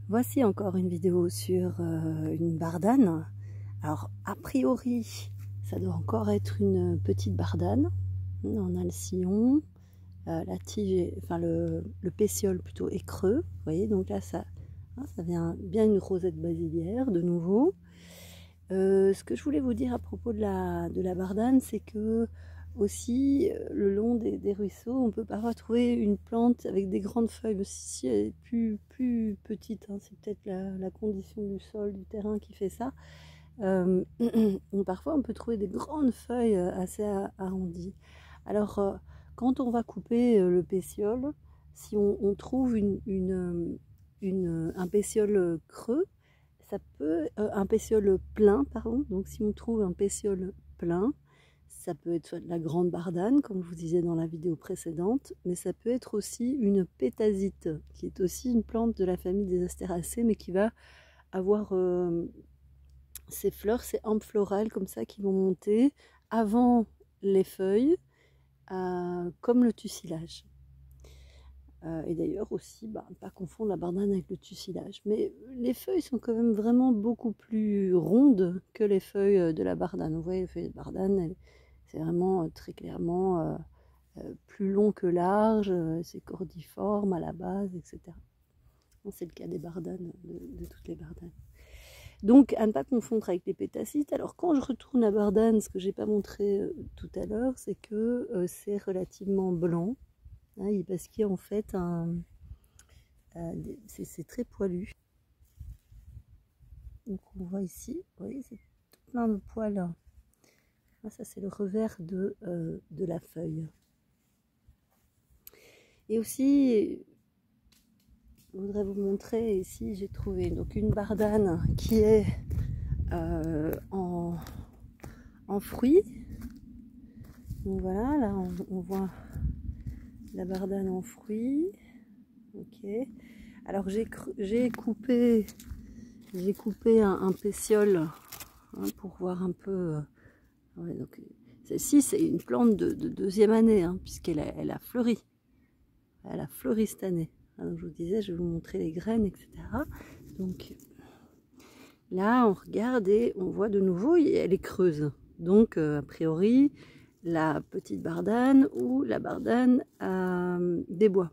Voici encore une vidéo sur une bardane. Alors a priori ça doit encore être une petite bardane. On a le sillon, la tige, enfin le pétiole plutôt est creux. Vous voyez, donc là ça vient bien une rosette basilière de nouveau. Ce que je voulais vous dire à propos de la bardane, c'est que aussi le long des ruisseaux, on peut parfois trouver une plante avec des grandes feuilles, mais si elle est plus petite, hein, c'est peut-être la condition du sol, du terrain qui fait ça. Parfois on peut trouver des grandes feuilles assez arrondies. Alors quand on va couper le pétiole, si on trouve un pétiole creux, ça peut un pétiole plein, pardon. Donc si on trouve un pétiole plein, ça peut être soit de la grande bardane, comme je vous disais dans la vidéo précédente, mais ça peut être aussi une pétasite, qui est aussi une plante de la famille des astéracées, mais qui va avoir ces fleurs, ces hampes florales comme ça qui vont monter avant les feuilles, comme le tussilage. Et d'ailleurs aussi, ne pas confondre la bardane avec le tussilage. Mais les feuilles sont quand même vraiment beaucoup plus rondes que les feuilles de la bardane. Vous voyez, les feuilles de bardane, c'est vraiment très clairement plus long que large, c'est cordiforme à la base, etc. C'est le cas des bardanes, de toutes les bardanes. Donc à ne pas confondre avec les pétacites. Alors quand je retourne la bardane, ce que je n'ai pas montré tout à l'heure, c'est que c'est relativement blanc. Parce qu'il y a en fait c'est très poilu. Donc on voit ici, vous voyez, c'est tout plein de poils. Ça c'est le revers de la feuille. Et aussi, je voudrais vous montrer ici, j'ai trouvé donc une bardane qui est en fruits. Donc voilà, là on voit la bardane en fruits. Ok. Alors j'ai coupé un pétiole pour voir un peu. Ouais, donc celle-ci c'est une plante de deuxième année, puisqu'elle a fleuri. Elle a fleuri cette année. Donc je vous disais, je vais vous montrer les graines, etc. Donc là on regarde et on voit de nouveau, elle est creuse. Donc a priori la petite bardane ou la bardane des bois.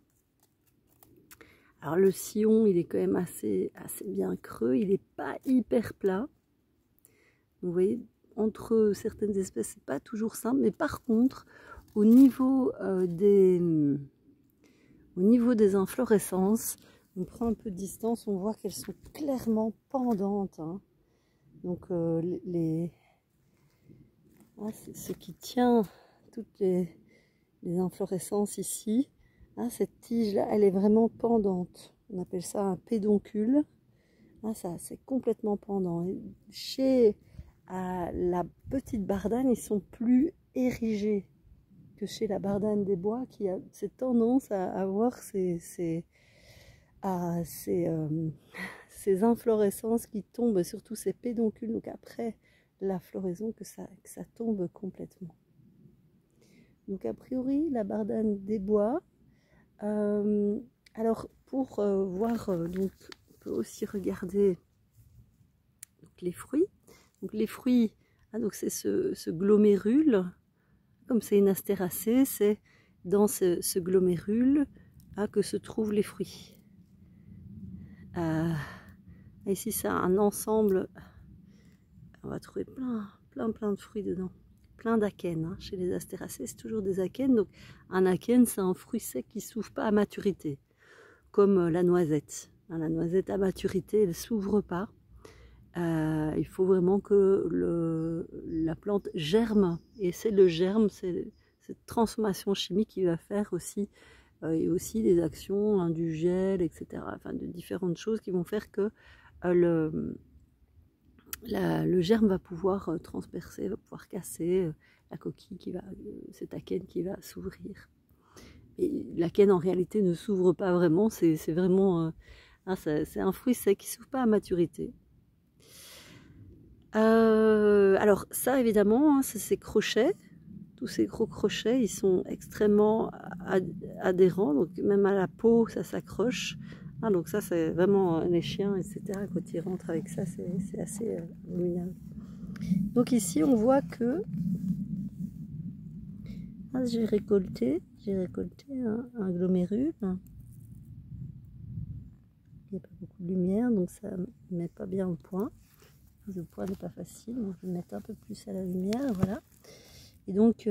Alors le sillon, il est quand même assez bien creux, il n'est pas hyper plat. Vous voyez, entre certaines espèces, c'est pas toujours simple, mais par contre, au niveau des inflorescences, on prend un peu de distance, on voit qu'elles sont clairement pendantes. Donc c'est ce qui tient toutes les inflorescences ici. Cette tige là, elle est vraiment pendante. On appelle ça un pédoncule. Ça c'est complètement pendant. Et chez la petite bardane, ils sont plus érigés que chez la bardane des bois, qui a cette tendance à avoir ces inflorescences qui tombent, surtout ces pédoncules. Donc après la floraison, que ça tombe complètement. Donc a priori, la bardane des bois. Alors pour voir, donc on peut aussi regarder donc, les fruits. Donc les fruits, donc c'est ce glomérule. Comme c'est une astéracée, c'est dans ce glomérule que se trouvent les fruits. Ici c'est un ensemble, on va trouver plein de fruits dedans. Plein d'acènes. Chez les astéracées, c'est toujours des akènes. Donc un akène, c'est un fruit sec qui ne s'ouvre pas à maturité, comme la noisette. La noisette à maturité, elle ne s'ouvre pas. Il faut vraiment que la plante germe. Et c'est le germe, c'est cette transformation chimique qui va faire aussi, et aussi des actions du gel, etc. Enfin, de différentes choses qui vont faire que le germe va pouvoir transpercer, va pouvoir casser la coquille cet akène qui va s'ouvrir. Et l'akène en réalité ne s'ouvre pas vraiment, c'est vraiment c'est un fruit sec qui ne s'ouvre pas à maturité. Alors ça évidemment, c'est ces crochets, tous ces gros crochets, ils sont extrêmement adhérents, donc même à la peau ça s'accroche. Ah, donc ça, c'est vraiment les chiens, etc. Quand ils rentrent avec ça, c'est assez abominable. Donc ici, on voit que j'ai récolté un glomérule. Il n'y a pas beaucoup de lumière, donc ça ne met pas bien au point. Le point n'est pas facile, donc je vais mettre un peu plus à la lumière, voilà. Et donc,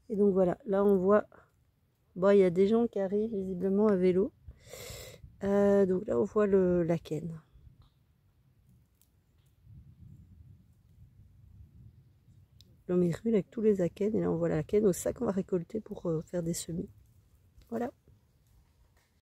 voilà, là on voit, bon, il y a des gens qui arrivent visiblement à vélo. Donc là on voit la canne. Glomérule avec tous les akènes, et là on voit la canne au sac qu'on va récolter pour faire des semis. Voilà.